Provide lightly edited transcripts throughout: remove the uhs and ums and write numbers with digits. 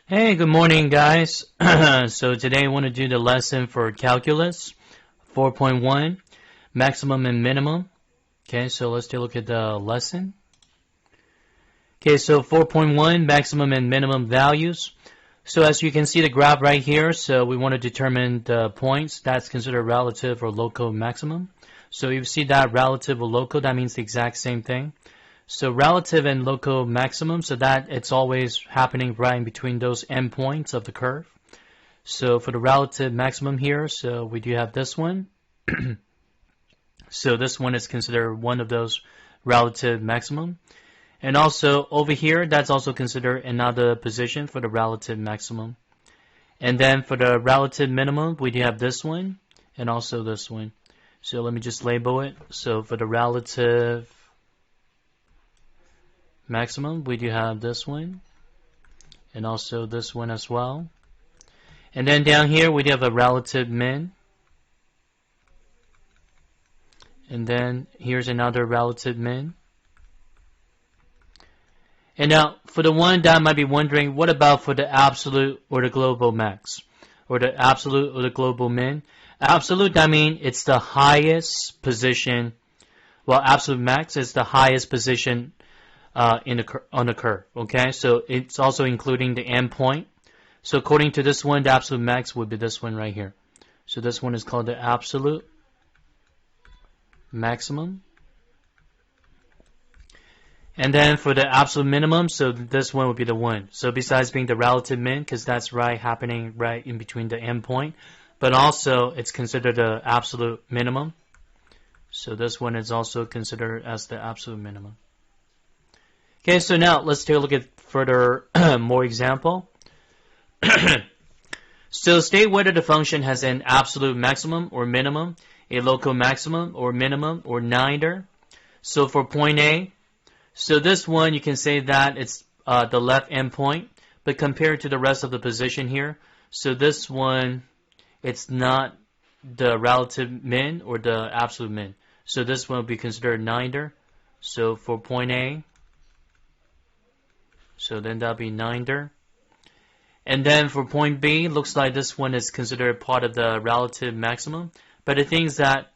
Hey, good morning, guys. So today I want to do the lesson for calculus 4.1, maximum and minimum. Okay, so let's take a look at the lesson. Okay, so 4.1, maximum and minimum values. So as you can see the graph right here, so we want to determine the points that's considered relative or local maximum. So you see that relative or local, that means the exact same thing. So relative and local maximum, so that it's always happening right in between those endpoints of the curve. So for the relative maximum here, so we do have this one. So this one is considered one of those relative maximum. And also over here, that's also considered another position for the relative maximum. And then for the relative minimum, we do have this one and also this one. So let me just label it. So for the relative maximum, we do have this one and also this one as well. And then down here we do have a relative min, and then here's another relative min. And now for the one that might be wondering, what about for the absolute or the global max, or the absolute or the global min? Absolute, that means it's the highest position. Well, absolute max is the highest position on the curve. Okay, so it's also including the endpoint. So according to this one, the absolute max would be this one right here. So this one is called the absolute maximum. And then for the absolute minimum, so this one would be the one. So besides being the relative min, because that's right happening right in between the endpoint, but also it's considered the absolute minimum. So this one is also considered as the absolute minimum. Okay, so now let's take a look at further more example. So state whether the function has an absolute maximum or minimum, a local maximum or minimum, or neither. So for point A, so this one you can say that it's the left endpoint, but compared to the rest of the position here, so this one, it's not the relative min or the absolute min. So this one will be considered neither. So for point A, so then that'll be neither. And then for point B, looks like this one is considered part of the relative maximum. But the thing is that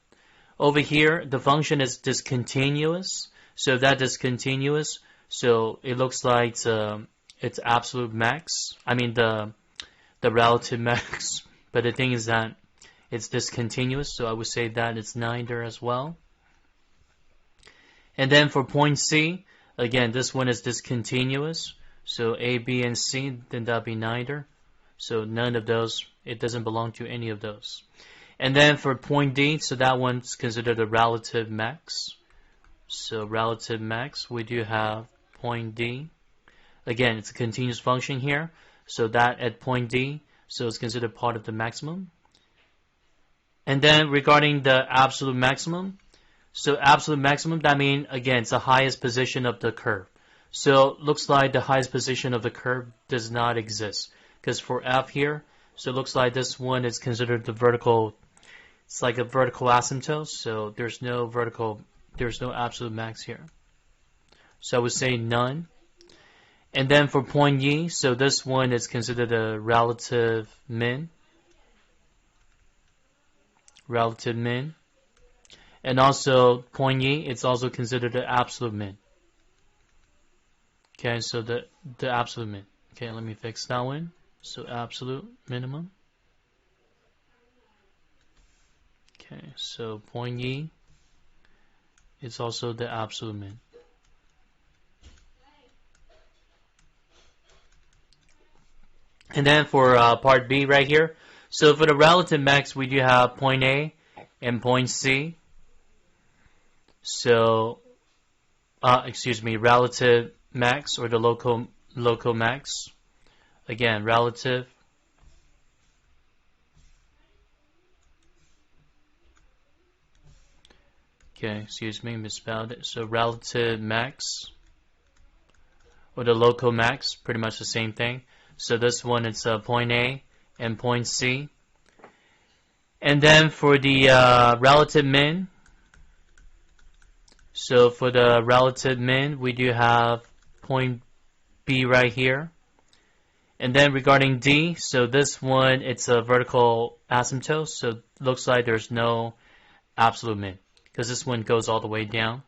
over here, the function is discontinuous. So if that is continuous, so it looks like it's absolute max. I mean the relative max. But the thing is that it's discontinuous, so I would say that it's neither as well. And then for point C, again, this one is discontinuous. So A, B, and C, then that'll be neither. So none of those, it doesn't belong to any of those. And then for point D, so that one's considered a relative max. So relative max, we do have point D. Again, it's a continuous function here. So that at point D, so it's considered part of the maximum. And then regarding the absolute maximum, so absolute maximum, that means, again, it's the highest position of the curve. So looks like the highest position of the curve does not exist. Because for F here, so it looks like this one is considered the vertical, it's like a vertical asymptote, so there's no absolute max here. So I would say none. And then for point E, so this one is considered a relative min. Relative min. And also point E, it's also considered an absolute min. Okay, so the absolute min. Okay, let me fix that one. So absolute minimum. Okay, so point E, it's also the absolute min. And then for part B right here, so for the relative max, we do have point A and point C. So, relative max or the local max. Again, relative. Okay, misspelled it. So relative max or the local max, pretty much the same thing. So this one, it's point A and point C. And then for the relative min, so for the relative min, we do have point B right here. And then regarding D, so this one, it's a vertical asymptote, so it looks like there's no absolute min, because this one goes all the way down.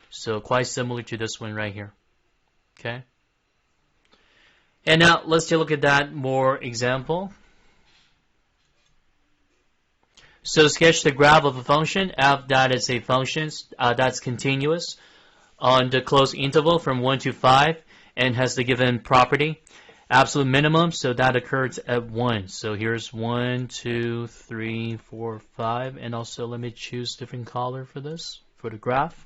So quite similar to this one right here. Okay. And now let's take a look at that more example. So sketch the graph of a function, f that is a function that's continuous on the closed interval from 1 to 5 and has the given property. Absolute minimum, so that occurs at 1. So here's 1, 2, 3, 4, 5, and also let me choose different color for this, for the graph.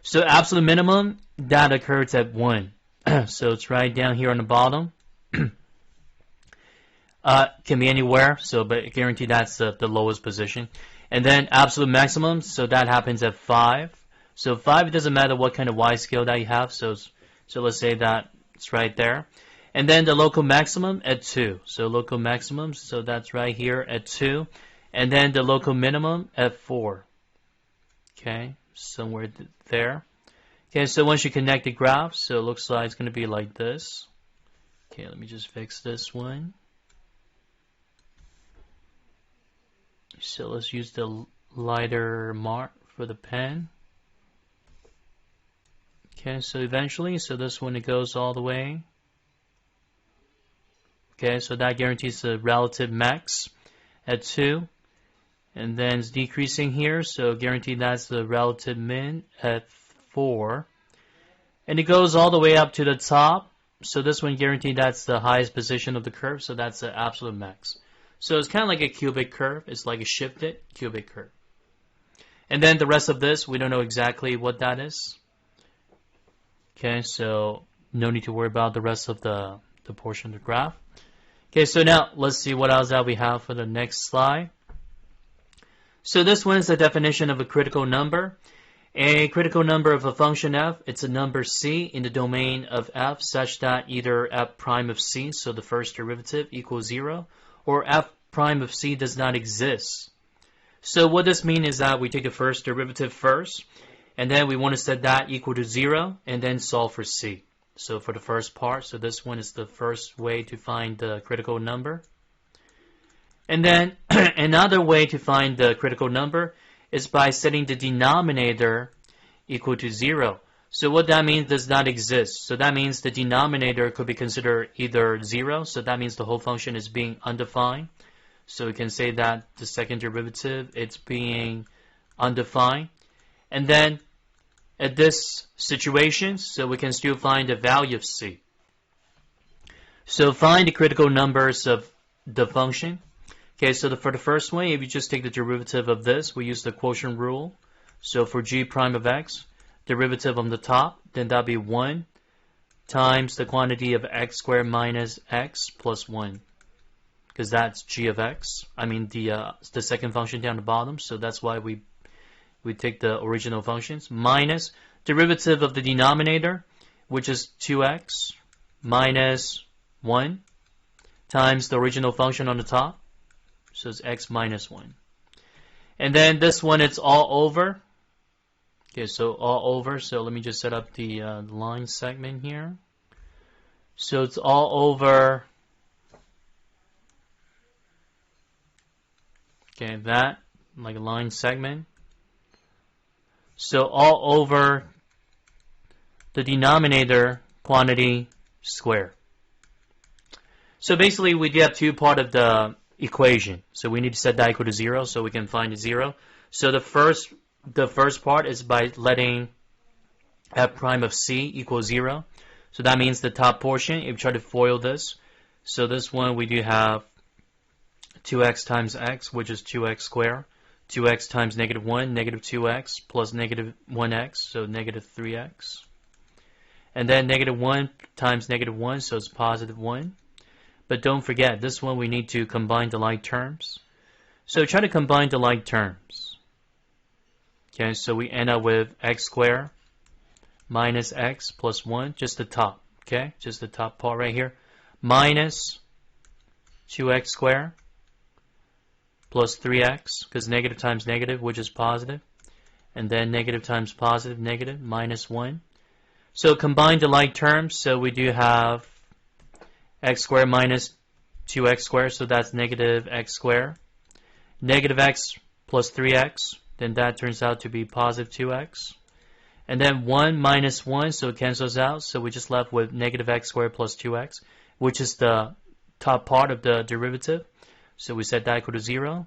So absolute minimum, that occurs at 1. So it's right down here on the bottom. Can be anywhere, so but I guarantee that's the lowest position. And then absolute maximum, so that happens at 5. So 5, it doesn't matter what kind of Y scale that you have, so let's say that it's right there. And then the local maximum at 2. So local maximum, so that's right here at 2. And then the local minimum at 4. Okay, somewhere there. Okay, so once you connect the graph, so it looks like it's going to be like this. Okay, let me just fix this one. So let's use the lighter mark for the pen. Okay, so eventually, so this one, it goes all the way. Okay, so that guarantees the relative max at 2. And then it's decreasing here, so guaranteed that's the relative min at 4. And it goes all the way up to the top. So this one guaranteed that's the highest position of the curve, so that's the absolute max. So it's kind of like a cubic curve. It's like a shifted cubic curve. And then the rest of this, we don't know exactly what that is. Okay, so no need to worry about the rest of the portion of the graph. Okay, so now let's see what else that we have for the next slide. So this one is the definition of a critical number. A critical number of a function f, it's a number c in the domain of f such that either f prime of c, so the first derivative, equals 0, or f prime of c does not exist. So what this means is that we take the first derivative first, and then we want to set that equal to 0, and then solve for c. So for the first part, so this one is the first way to find the critical number. And then another way to find the critical number is by setting the denominator equal to 0. So what that means does not exist. So that means the denominator could be considered either 0, so that means the whole function is being undefined. So we can say that the second derivative, it's being undefined. And then at this situation, so we can still find the value of c. So find the critical numbers of the function. Okay, so for the first one, if you just take the derivative of this, we use the quotient rule. So for g prime of x, derivative on the top, then that'll be 1 times the quantity of x squared minus x plus 1. Because that's g of x. I mean the second function down the bottom, so that's why we take the original functions, minus derivative of the denominator, which is 2x minus 1 times the original function on the top. So it's x minus 1. And then this one, it's all over. Okay, so all over. So let me just set up the line segment here. So it's all over. Okay, that, like a line segment. So all over the denominator quantity squared. So basically, we do have two parts of the equation. So we need to set that equal to 0 so we can find 0. So the first part is by letting f prime of c equal 0. So that means the top portion, if you try to FOIL this, so this one we do have 2x times x, which is 2x squared. 2x times negative 1, negative 2x, plus negative 1x, so negative 3x. And then negative 1 times negative 1, so it's positive 1. But don't forget, this one we need to combine the like terms. So try to combine the like terms. Okay, so we end up with x squared minus x plus 1, just the top. Okay, just the top part right here. Minus 2x squared plus 3x, because negative times negative, which is positive. And then negative times positive, negative, minus 1. So combine the like terms, so we do have x squared minus 2x squared, so that's negative x squared. Negative x plus 3x, then that turns out to be positive 2x. And then 1 minus 1, so it cancels out, so we're just left with negative x squared plus 2x, which is the top part of the derivative. So we set that equal to 0.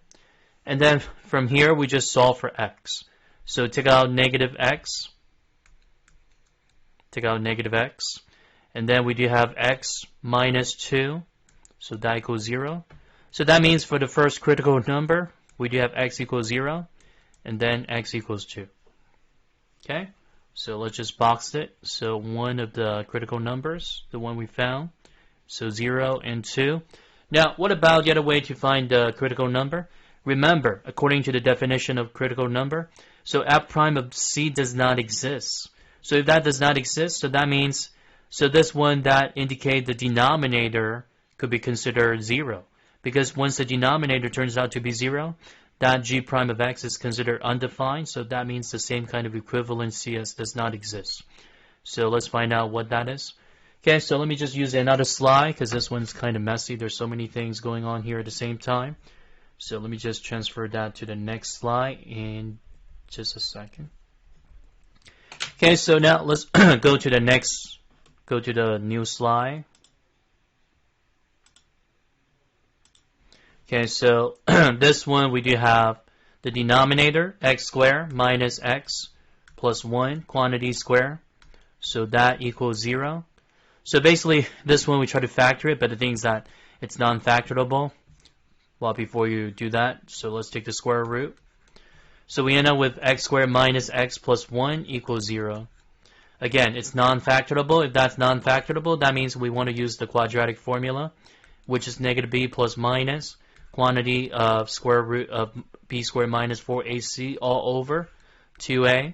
And then from here, we just solve for x. So take out negative x. Take out negative x. And then we do have x minus 2. So that equals 0. So that means for the first critical number, we do have x equals 0. And then x equals 2. Okay? So let's just box it. So one of the critical numbers, the one we found. So 0 and 2. Now, what about the other way to find the critical number? Remember, according to the definition of critical number, so f prime of c does not exist. So if that does not exist, so that means, so this one that indicate the denominator could be considered 0. Because once the denominator turns out to be 0, that g prime of x is considered undefined, so that means the same kind of equivalency as does not exist. So let's find out what that is. Okay, so let me just use another slide because this one's kind of messy. There's so many things going on here at the same time. So let me just transfer that to the next slide in just a second. Okay, so now let's go to the new slide. Okay, so this one we do have the denominator, x squared minus x plus 1, quantity squared. So that equals 0. So basically, this one we try to factor it, but the thing is that it's non-factorable. Well, before you do that, so let's take the square root. So we end up with x squared minus x plus 1 equals 0. Again, it's non-factorable. If that's non-factorable, that means we want to use the quadratic formula, which is negative b plus minus quantity of square root of b squared minus 4ac all over 2a.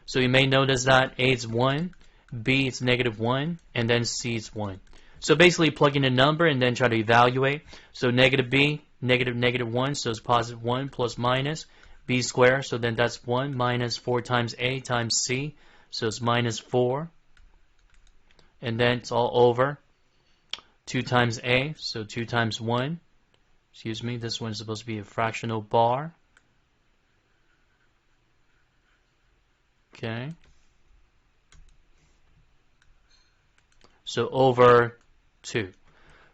So you may notice that a is 1, b is negative 1, and then c is 1. So basically plug in a number and then try to evaluate. So negative b, negative 1, so it's positive 1 plus minus b squared, so then that's 1 minus 4 times a times c, so it's minus 4. And then it's all over 2 times a, so 2 times 1. Excuse me, this one's supposed to be a fractional bar. Okay. So over 2.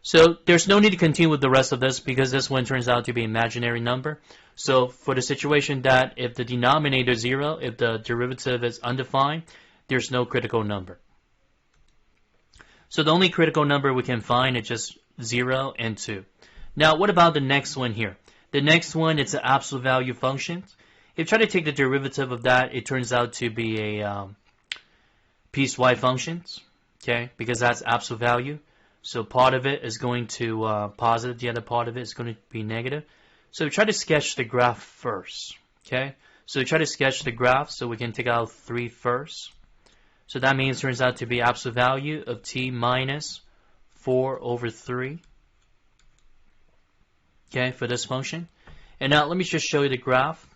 So there's no need to continue with the rest of this because this one turns out to be an imaginary number. So for the situation that if the denominator is 0, if the derivative is undefined, there's no critical number. So the only critical number we can find is just 0 and 2. Now what about the next one here? The next one, it's an absolute value function. If you try to take the derivative of that, it turns out to be a piecewise function. Okay, because that's absolute value. So part of it is going to positive, the other part of it is going to be negative. So we try to sketch the graph first. Okay, so we try to sketch the graph so we can take out 3 first. So that means it turns out to be absolute value of t minus 4 over 3. Okay, for this function. And now let me just show you the graph.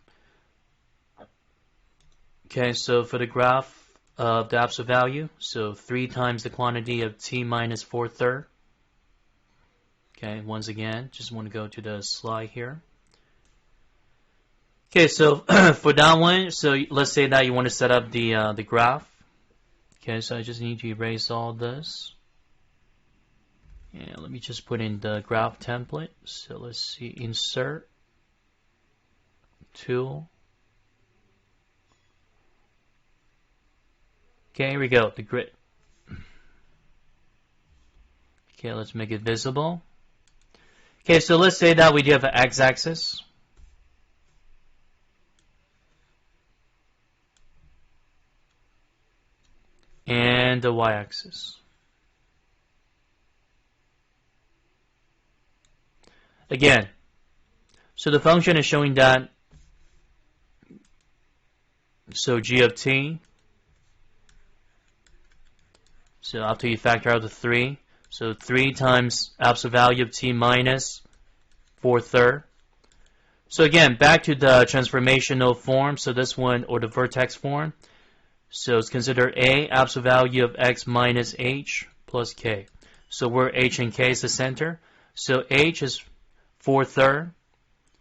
Okay, so for the graph of the absolute value, so 3 times the quantity of t minus 4/3. Okay, once again, just want to go to the slide here. Okay, so for that one, so let's say that you want to set up the graph. Okay, so I just need to erase all this. And let me just put in the graph template. So let's see, insert, tool. Okay, here we go, the grid. Okay, let's make it visible. Okay, so let's say that we do have an x-axis. And the y-axis. Again, so the function is showing that, so g of t, so after you factor out the 3, so 3 times absolute value of t minus 4/3. So again, back to the transformational form, so this one, or the vertex form, so it's considered a, absolute value of x minus h plus k. So where h and k is the center. So h is 4/3,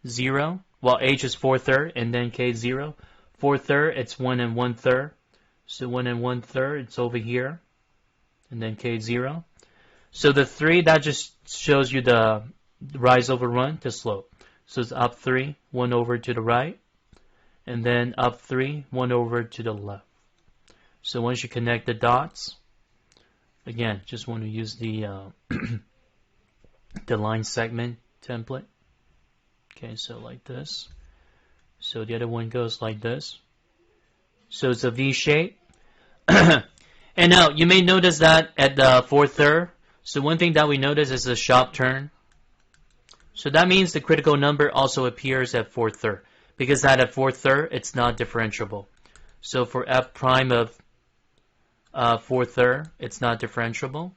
0. Well, h is 4/3, and then k is 0. 4/3, it's 1 and 1/3. So 1 and 1/3, it's over here. And then k is 0. So the 3, that just shows you the rise over run, the slope. So it's up 3, 1 over to the right. And then up 3, 1 over to the left. So once you connect the dots, again, just want to use the the line segment template. Okay, so like this. So the other one goes like this. So it's a V shape. And now you may notice that at the 4/3. So one thing that we notice is a sharp turn. So that means the critical number also appears at 4/3. Because that at 4/3, it's not differentiable. So for f prime of 4/3, it's not differentiable.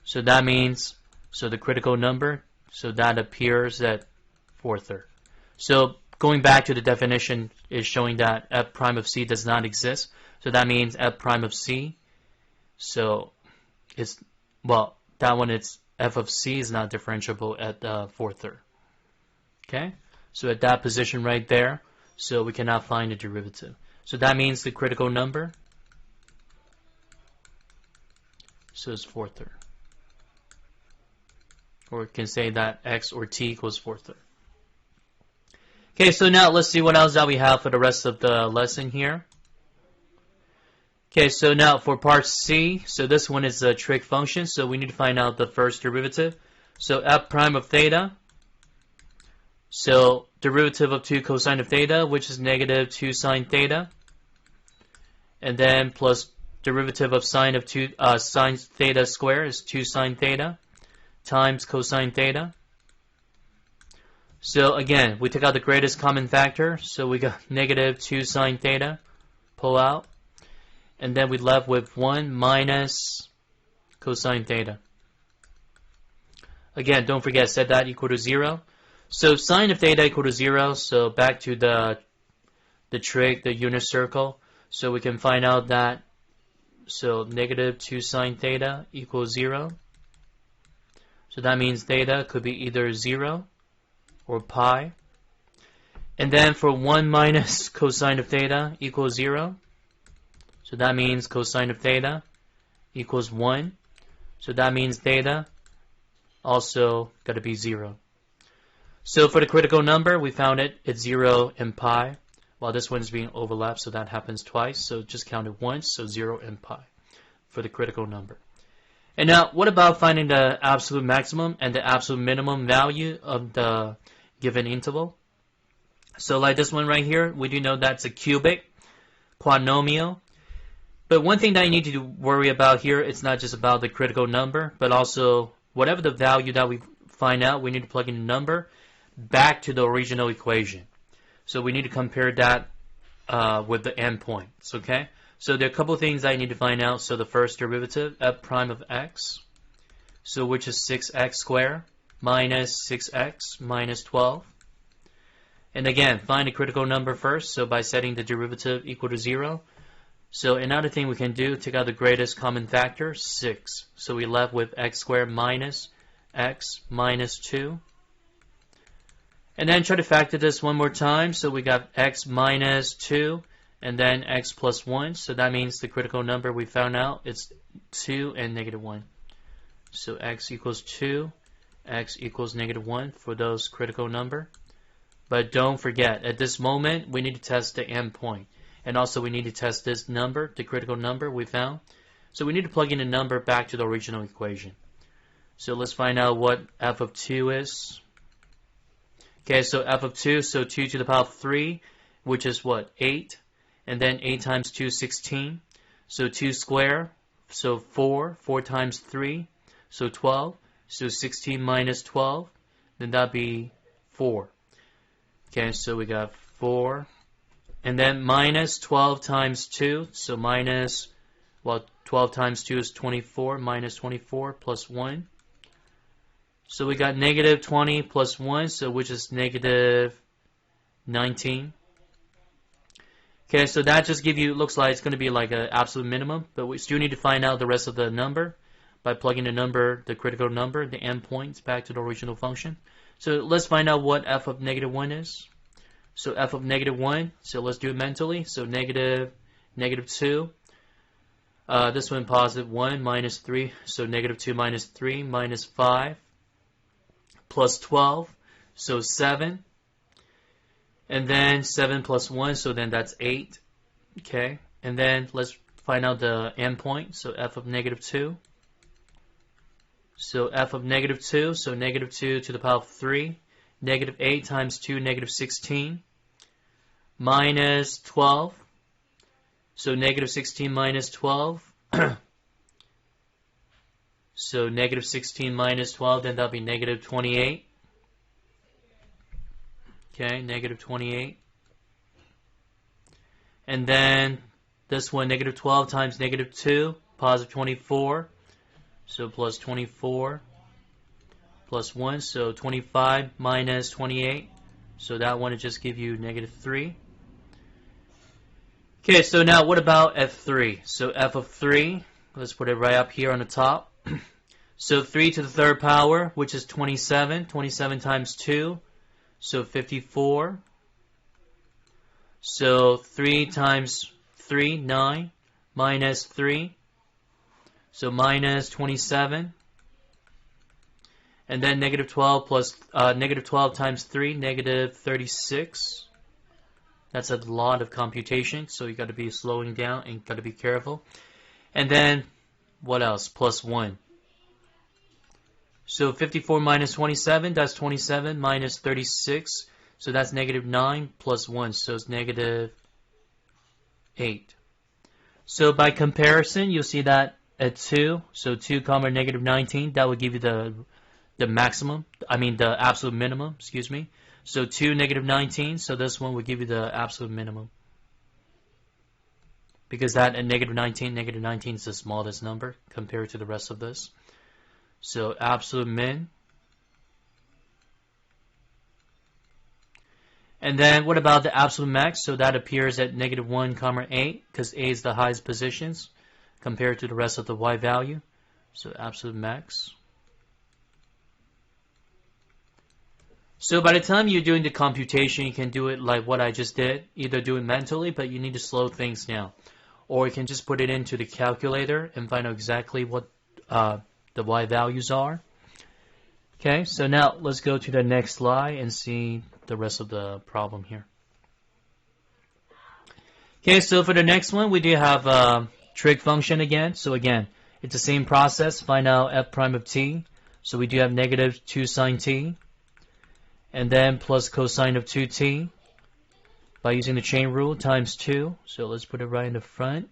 So that means, so the critical number, so that appears at 4/3. So going back to the definition is showing that f prime of c does not exist. So that means f prime of c, so it's, well, that one, it's f of c is not differentiable at 4/3. Okay, so at that position right there, so we cannot find a derivative. So that means the critical number, so it's 4/3. Or we can say that x or t equals 4/3. Okay, so now let's see what else that we have for the rest of the lesson here. Okay, so now for part C, so this one is a trig function, so we need to find out the first derivative. So f prime of theta, so derivative of 2 cosine of theta, which is negative 2 sine theta, and then plus derivative of sine of 2 sine theta squared is 2 sine theta times cosine theta. So again, we took out the greatest common factor, so we got negative 2 sine theta, pull out, and then we left with 1 minus cosine theta. Again, don't forget, set that equal to 0. So sine of theta equal to 0, so back to the trig, the unit circle. So we can find out that, so negative 2 sine theta equals 0. So that means theta could be either 0 or pi. And then for 1 minus cosine of theta equals 0. So that means cosine of theta equals 1. So that means theta also got to be 0. So for the critical number, we found it, it's 0 and pi, while this one is being overlapped, so that happens twice. So just count it once, so 0 and pi for the critical number. And now, what about finding the absolute maximum and the absolute minimum value of the given interval? So like this one right here, we do know that's a cubic polynomial. But one thing that you need to worry about here, it's not just about the critical number, but also whatever the value that we find out, we need to plug in the number back to the original equation. So we need to compare that with the endpoints, okay? So there are a couple of things I need to find out. So the first derivative, f prime of x, so which is 6x squared minus 6x minus 12. And again, find the critical number first, so by setting the derivative equal to 0. So another thing we can do, take out the greatest common factor, 6. So we left with x squared minus x minus 2. And then try to factor this one more time. So we got x minus 2 and then x plus 1. So that means the critical number we found out is 2 and negative 1. So x equals 2, x equals negative 1 for those critical number. But don't forget, at this moment, we need to test the endpoint. And also we need to test this number, the critical number we found. So we need to plug in a number back to the original equation. So let's find out what f of 2 is. Okay, so f of 2, so 2 to the power of 3, which is what, 8. And then 8 times 2 is 16. So 2 squared, so 4. 4 times 3, so 12. So 16 minus 12, then that'd be 4. Okay, so we got 4. And then minus 12 times 2, so minus, well, 12 times 2 is 24, minus 24 plus 1. So we got negative 20 plus 1, so which is negative 19. Okay, so that just give you, looks like it's going to be like an absolute minimum, but we still need to find out the rest of the number by plugging the number, the critical number, the endpoints back to the original function. So let's find out what f of negative 1 is. So f of negative 1, so let's do it mentally. So negative 2. This one positive 1 minus 3, so negative 2 minus 3 minus 5 plus 12, so 7. And then 7 plus 1, so then that's 8. Okay, and then let's find out the endpoint. So f of negative 2. So f of negative 2, so negative 2 to the power of 3. Negative 8 times 2, negative 16. Minus 12. So negative 16 minus 12. So negative 16 minus 12, then that'll be negative 28. Okay, negative 28. And then this one, negative 12 times negative 2, positive 24. So plus 24 plus 1, so 25 minus 28. So that one will just give you negative 3. Okay, so now what about f3? So f of 3, let's put it right up here on the top. So 3 to the third power, which is 27. 27 times 2. So 54. So 3 times 3, 9, minus 3. So minus 27. And then negative 12 plus negative 12 times 3, negative 36. That's a lot of computation, so you got to be slowing down and got to be careful. And then what else? Plus 1. So 54 minus 27, that's 27 minus 36. So that's negative 9 plus 1, so it's negative 8. So by comparison, you'll see that at 2, so 2 comma negative 19, that would give you the maximum, the absolute minimum, excuse me. So 2, negative 19, so this one would give you the absolute minimum. Because that at negative 19 is the smallest number compared to the rest of this. So absolute min. And then what about the absolute max? So that appears at negative 1 comma 8, because A is the highest positions compared to the rest of the y value. So absolute max. So by the time you're doing the computation, you can do it like what I just did. Either do it mentally, but you need to slow things down. Or you can just put it into the calculator and find out exactly what the y values are. Okay, so now let's go to the next slide and see the rest of the problem here. Okay, so for the next one, we do have a trig function again. So again, it's the same process. Find out f prime of t. So we do have negative 2 sine t. And then plus cosine of 2t by using the chain rule times 2. So let's put it right in the front.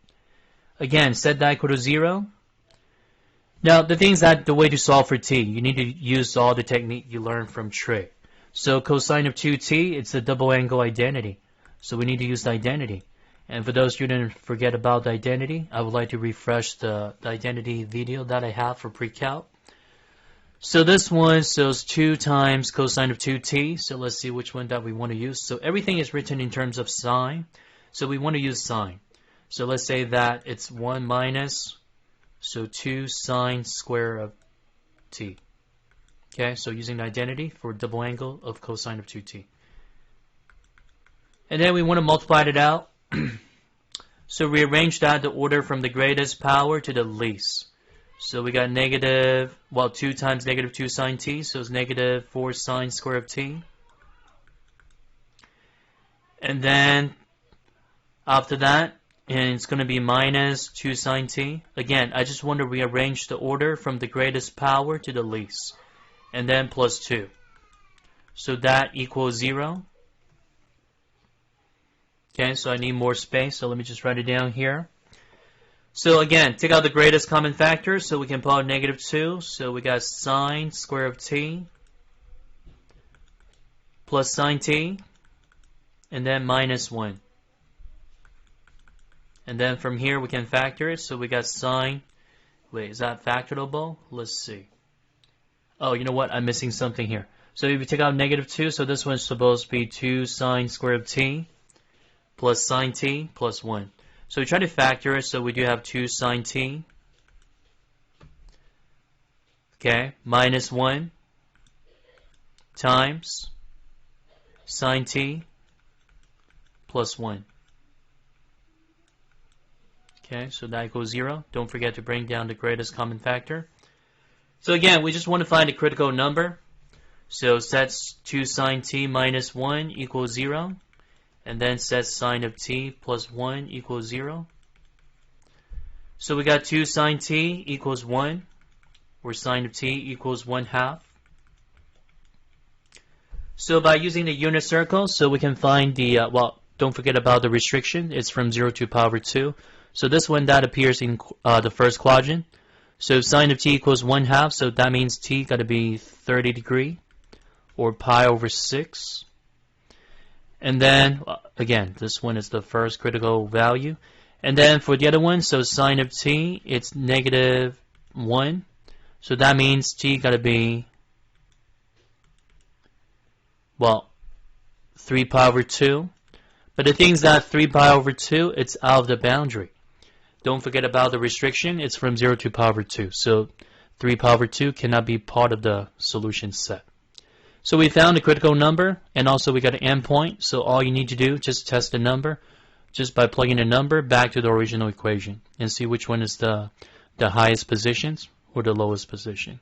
Again, set that equal to 0. Now, the thing is that the way to solve for t, you need to use all the technique you learned from trig. So cosine of 2t, it's a double angle identity. So we need to use the identity. And for those who didn't forget about the identity, I would like to refresh the identity video that I have for pre-calc. So this one shows 2 times cosine of 2t. So let's see which one that we want to use. So everything is written in terms of sine. So we want to use sine. So let's say that it's 1 minus, so 2 sine square of t. Okay, so using the identity for double angle of cosine of 2t. And then we want to multiply it out. So rearrange that the order from the greatest power to the least. So we got 2 times negative 2 sine t, so it's negative 4 sine square of t. And then after that, and it's going to be minus 2 sine t. Again, I just want to rearrange the order from the greatest power to the least. And then plus 2. So that equals 0. Okay, so I need more space, so let me just write it down here. So again, take out the greatest common factor, so we can pull out negative 2. So we got sine square of t plus sine t, and then minus 1. And then from here we can factor it, so we got sine. Wait, is that factorable? Let's see. Oh, you know what? I'm missing something here. So if we take out negative 2, so this one's supposed to be 2 sine square of t plus sine t plus 1. So we try to factor it, so we do have 2 sine t, okay, minus 1 times sine t plus 1. Okay, so that equals 0. Don't forget to bring down the greatest common factor. So again, we just want to find a critical number. So set 2 sine t minus 1 equals 0. And then set sine of t plus 1 equals 0. So we got 2 sine t equals 1, where sine of t equals 1/2. So by using the unit circle, so we can find the, well, don't forget about the restriction. It's from 0 to power 2. So this one, that appears in the first quadrant. So sine of t equals 1/2, so that means t got to be 30 degrees, or pi over 6. And then, again, this one is the first critical value. And then for the other one, so sine of t, it's -1. So that means t got to be, well, 3 pi over 2. But the thing is that 3 pi over 2, it's out of the boundary. Don't forget about the restriction. It's from 0 to pi over 2. So 3 pi over 2 cannot be part of the solution set. So we found a critical number, and also we got an endpoint. So all you need to do, just test the number, just by plugging the number back to the original equation, and see which one is the highest positions or the lowest position.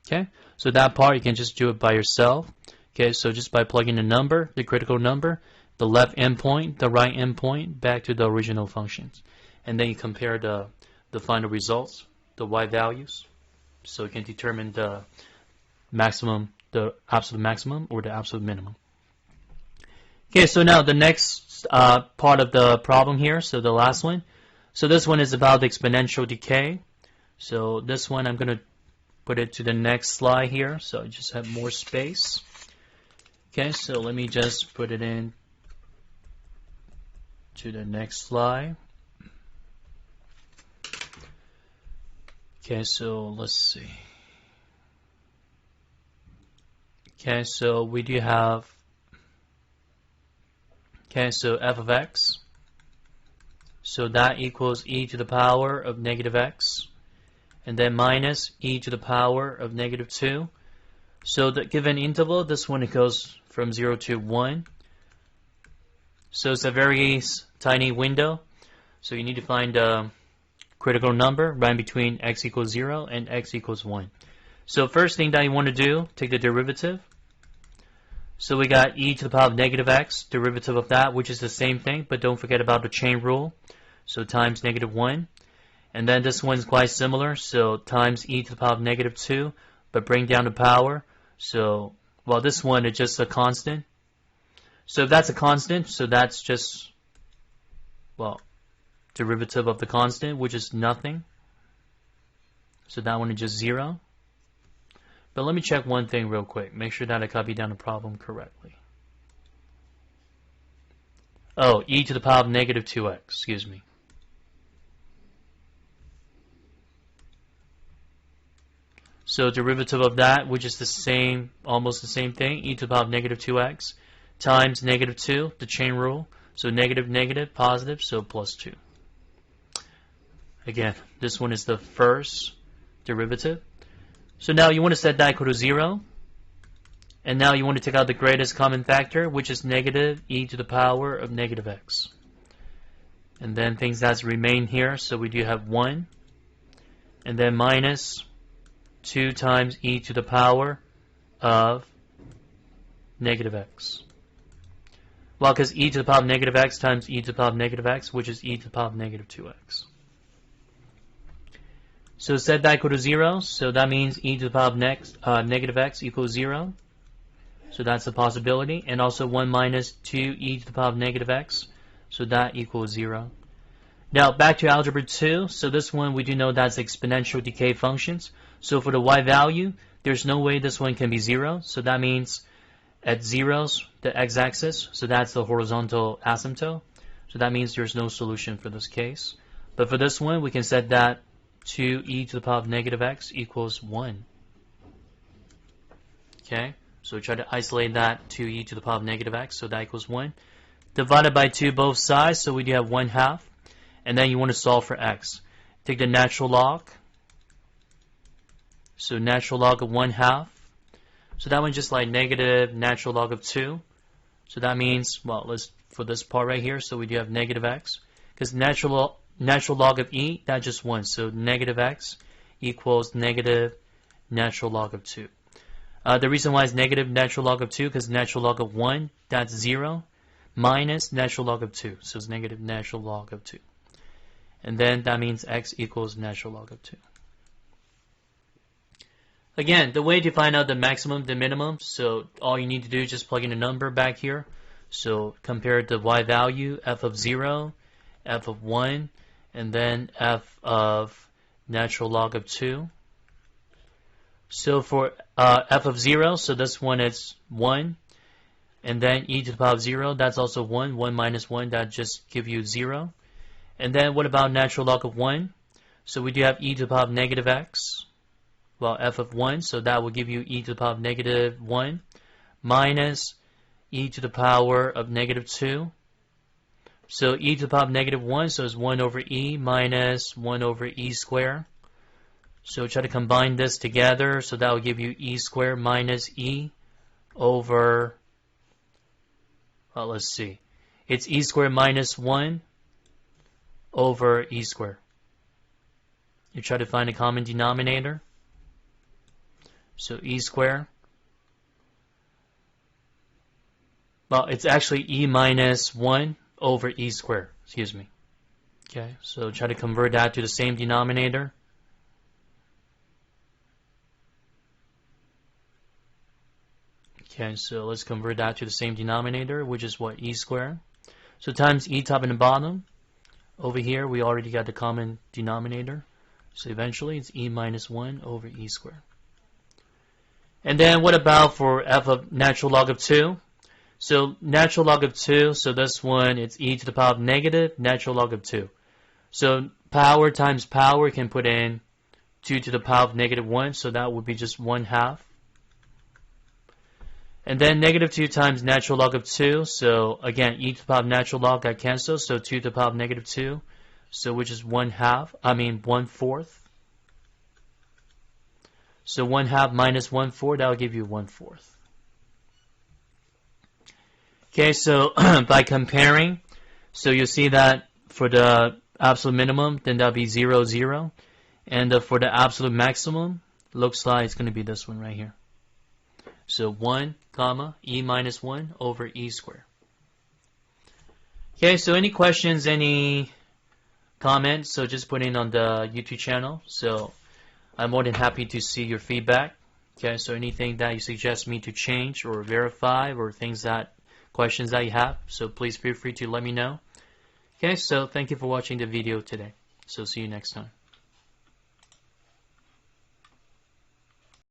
Okay, so that part you can just do it by yourself. Okay, so just by plugging the number, the critical number, the left endpoint, the right endpoint, back to the original functions. And then you compare the final results, the y values, so you can determine the maximum, the absolute maximum or the absolute minimum. Okay, so now the next part of the problem here, so the last one. So this one is about the exponential decay. So this one I'm going to put it to the next slide here, so I just have more space. Okay, so let me just put it in to the next slide. Okay, so let's see. Okay, so we do have, okay, so f of x, so that equals e to the power of -x, and then minus e to the power of -2. So the given interval, this one, it goes from 0 to 1. So it's a very tiny window, so you need to find a critical number right between x equals 0 and x equals 1. So first thing that you want to do, take the derivative. So we got e to the power of -x, derivative of that, which is the same thing, but don't forget about the chain rule. So times -1. And then this one's quite similar, so times e to the power of -2, but bring down the power. So, well, this one is just a constant. So if that's a constant, so that's just, well, derivative of the constant, which is nothing. So that one is just 0. But let me check one thing real quick. Make sure that I copy down the problem correctly. Oh, e to the power of -2x, excuse me. So derivative of that, which is the same, almost the same thing, e to the power of -2x times -2, the chain rule. So negative, negative, positive, so plus 2. Again, this one is the first derivative. So now you want to set that equal to 0. And now you want to take out the greatest common factor, which is negative e to the power of -x. And then things that remain here, so we do have 1. And then minus 2 times e to the power of -x. Well, because e to the power of -x times e to the power of -x, which is e to the power of -2x. So set that equal to 0, so that means e to the power of -x equals 0. So that's a possibility. And also 1 minus 2 e to the power of -x, so that equals 0. Now back to algebra 2, so this one we do know that's exponential decay functions. So for the y value, there's no way this one can be 0, so that means at zeros, the x-axis, so that's the horizontal asymptote. So that means there's no solution for this case. But for this one, we can set that to e to the power of -x equals 1. Okay, so try to isolate that to e to the power of -x, so that equals 1. divided by 2 both sides, so we do have 1/2. And then you want to solve for x. Take the natural log. So natural log of 1/2. So that one's just like negative natural log of 2. So that means, well, let's for this part right here, so we do have negative x. Because natural log of e, that's just 1. So negative x equals negative natural log of 2. The reason why it's negative natural log of 2, because natural log of 1, that's 0, minus natural log of 2. So it's negative natural log of 2. And then that means x equals natural log of 2. Again, the way to find out the maximum, the minimum, so all you need to do is just plug in a number back here. So compare the y value, f of 0, f of 1, and then f of natural log of 2. So for f of 0, so this one is 1. And then e to the power of 0, that's also 1. 1 minus 1, that just give you 0. And then what about natural log of 1? So we do have e to the power of negative x. Well, f of 1, so that will give you e to the power of negative 1 minus e to the power of negative 2. So e to the power of negative 1, so it's 1 over e minus 1 over e squared. So try to combine this together, so that will give you e squared minus e over, well, let's see. It's e squared minus 1 over e squared. You try to find a common denominator. So e squared. Well, it's actually e minus 1 over e squared. Excuse me. Okay, so try to convert that to the same denominator. Okay, so let's convert that to the same denominator, which is what? E squared. So times e top and the bottom. Over here, we already got the common denominator. So eventually, it's e minus 1 over e squared. And then what about for f of natural log of 2? So natural log of 2, so this one, it's e to the power of negative natural log of 2. So power times power can put in 2 to the power of negative 1, so that would be just 1/2. And then negative 2 times natural log of 2, so again, e to the power of natural log got canceled, so 2 to the power of negative 2, so which is 1/4. So 1/2 minus 1/4, that will give you 1/4. Okay, so by comparing, so you'll see that for the absolute minimum, then that'll be 0, 0. And for the absolute maximum, looks like it's going to be this one right here. So 1, comma, e minus 1 over e squared. Okay, so any questions, any comments, so just put in on the YouTube channel. So I'm more than happy to see your feedback. Okay, so anything that you suggest me to change or verify or questions that you have, so please feel free to let me know. Okay, so thank you for watching the video today. So see you next time.